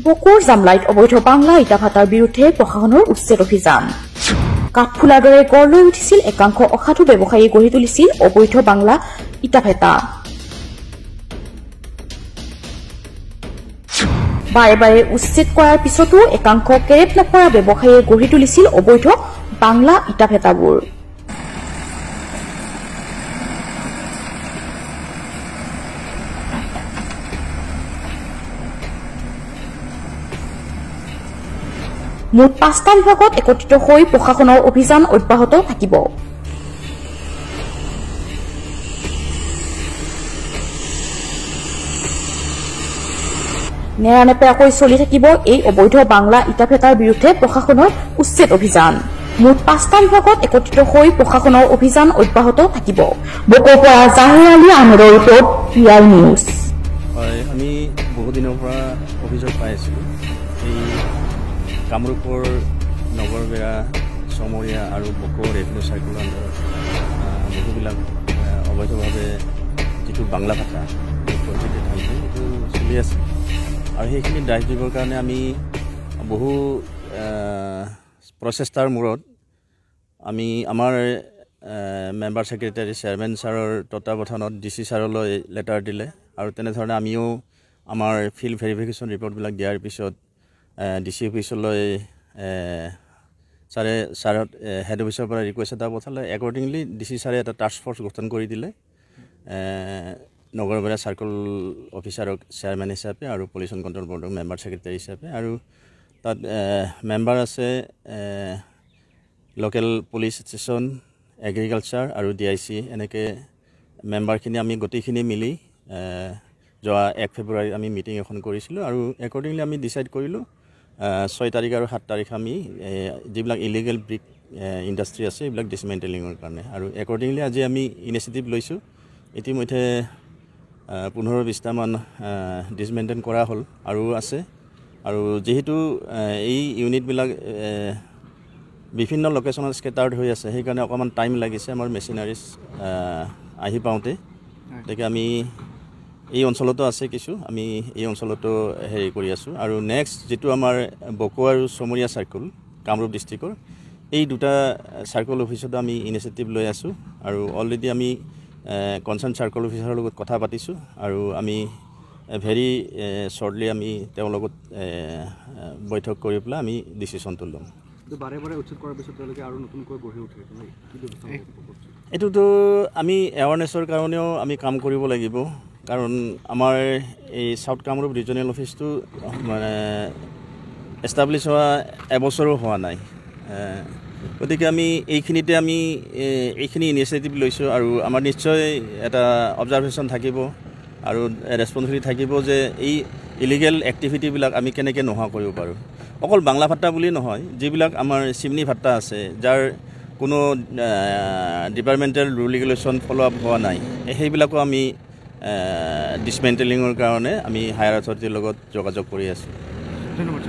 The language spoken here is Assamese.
বকুৰ জামলাইত অবৈধ বাংলা ইটা ভাটাৰ বিৰুদ্ধে প্ৰশাসনৰ উচ্ছেদ অভিযান কাঠফুলাৰ দৰে গঢ় লৈ উঠিছিল একাংশ অসাধু ব্যৱসায়ী গঢ়ি তুলিছিল অবৈধ বাংলা ইটা ভাটা বাৰে বাৰে উচ্ছেদ কৰাৰ পিছতো একাংশ কেৰেট নকৰা ব্যৱসায়ীয়ে গঢ়ি তুলিছিল অবৈধ বাংলা ইটা ভাটাবোৰ মুঠ 5টা বিভাগত একত্ৰিত হৈ প্ৰশাসনৰ অভিযান অব্যাহত থাকিব নেৰানেপেৰাকৈ চলি থাকিব এই অবৈধ বাংলা ইটা ভাটাৰ বিৰুদ্ধে প্ৰশাসনৰ উচ্ছেদ অভিযান মুঠ 5টা বিভাগত একত্ৰিত হৈ প্ৰশাসনৰ অভিযান অব্যাহত থাকিব বকুৰ পৰা জাহিৰ আলী আহমেদৰ ৰিপৰ্ট পিআই নিউজ আমি বহু দিনৰ পৰা অভিযোগ পাই আছিলো এই কামৰূপৰ নগৰবেৰা চমৰীয়া আৰু বকুৰ ৰেভিনিউ চাৰ্কুলৰ আণ্ডাৰত বহুবিলাক অবৈধভাৱে যিটো বাংলা ভাষা প্ৰতিটো ঠাইতে এইটো চলি আছে আৰু সেইখিনি দায়িত্ব দিবৰ কাৰণে আমি বহু প্ৰচেষ্টাৰ মূৰত আমি আমাৰ মেম্বাৰ ছেক্ৰেটাৰী চেয়াৰমেন ছাৰৰ তত্বাৱধানত ডিচি ছাৰলৈ লেটাৰ দিলে আৰু তেনেধৰণে আমিও আমাৰ ফিল্ড ভেৰিফিকেশ্যন ৰিপৰ্টবিলাক দিয়াৰ পিছত ডিচি অফিচলৈ ছাৰত হেড অফিচৰ পৰা ৰিকুৱেষ্ট এটা পঠালে একৰ্ডিংলি ডিচি ছাৰে এটা টাস্ক ফ'ৰ্চ গঠন কৰি দিলে নগৰবেৰা চাৰ্কল অফিচাৰক চেয়াৰমেন হিচাপে আৰু পলিউশ্যন কণ্ট্ৰল বৰ্ডৰ মেম্বাৰ ছেক্ৰেটাৰী হিচাপে আৰু তাত মেম্বাৰ আছে লোকেল পুলিচ ষ্টেচন এগ্ৰিকালচাৰ আৰু DIC এনেকৈ মেম্বাৰখিনি আমি গোটেইখিনি মিলি যোৱা 1 ফেব্ৰুৱাৰীত আমি মিটিং এখন কৰিছিলোঁ আৰু একৰ্ডিংলি আমি ডিচাইড কৰিলোঁ 6 তাৰিখ আৰু 7 তাৰিখ আমি যিবিলাক ইলিগেল ব্ৰিক ইণ্ডাষ্ট্ৰি আছে এইবিলাক ডিছমেণ্টেলিঙৰ কাৰণে আৰু একৰ্ডিংলি আজি আমি ইনিচিয়েটিভ লৈছোঁ ইতিমধ্যে 15-20টামান ডিছমেণ্টেল কৰা হ'ল আৰু আছে আৰু যেহেতু এই ইউনিটবিলাক বিভিন্ন লোকেশ্যনত স্কেটাৰ্ড হৈ আছে সেইকাৰণে অকণমান টাইম লাগিছে আমাৰ মেচিনাৰিজ আহি পাওঁতে গতিকে আমি এই অঞ্চলতো আছে কিছু আমি এই অঞ্চলতো হেৰি কৰি আছোঁ আৰু নেক্সট যিটো আমাৰ বকু আৰু চমৰীয়া চাৰ্কুল কামৰূপ ডিষ্ট্ৰিক্টৰ এই দুটা চাৰ্কুল অফিচতো আমি ইনিচিয়েটিভ লৈ আছোঁ আৰু অলৰেডি আমি কনচাৰ্ণ চাৰ্কুল অফিচাৰৰ লগত কথা পাতিছোঁ আৰু আমি ভেৰি শ্বৰ্টলি আমি তেওঁৰ লগত বৈঠক কৰি পেলাই আমি ডিচিশ্যনটো ল'ম বাৰে বাৰে উচ্ছেদ কৰাৰ পিছত তেওঁলোকে আৰু নতুনকৈ গঢ়ি উঠে এইটোতো আমি এৱাৰনেছৰ কাৰণেও আমি কাম কৰিব লাগিব কাৰণ আমাৰ এই চাউথ কামৰূপ ৰিজনেল অফিচটো মানে এষ্টাব্লিছ হোৱা এবছৰো হোৱা নাই গতিকে আমি এইখিনিতে আমি এইখিনি ইনিচিয়েটিভ লৈছোঁ আৰু আমাৰ নিশ্চয় এটা অবজাৰভেশ্যন থাকিব আৰু ৰেছপন্সিবিলিটি থাকিব যে এই ইলিগেল এক্টিভিটিবিলাক আমি কেনেকৈ নোহোৱা কৰিব পাৰোঁ অকল বাংলা ভাট্টা বুলি নহয় যিবিলাক আমাৰ চিমনি ভাট্টা আছে যাৰ কোনো departmental rule regulation follow' up হোৱা নাই সেইবিলাকো আমি ডিছমেণ্টেলিঙৰ কাৰণে আমি হায়াৰ অথৰিটিৰ লগত যোগাযোগ কৰি আছোঁ ধন্যবাদ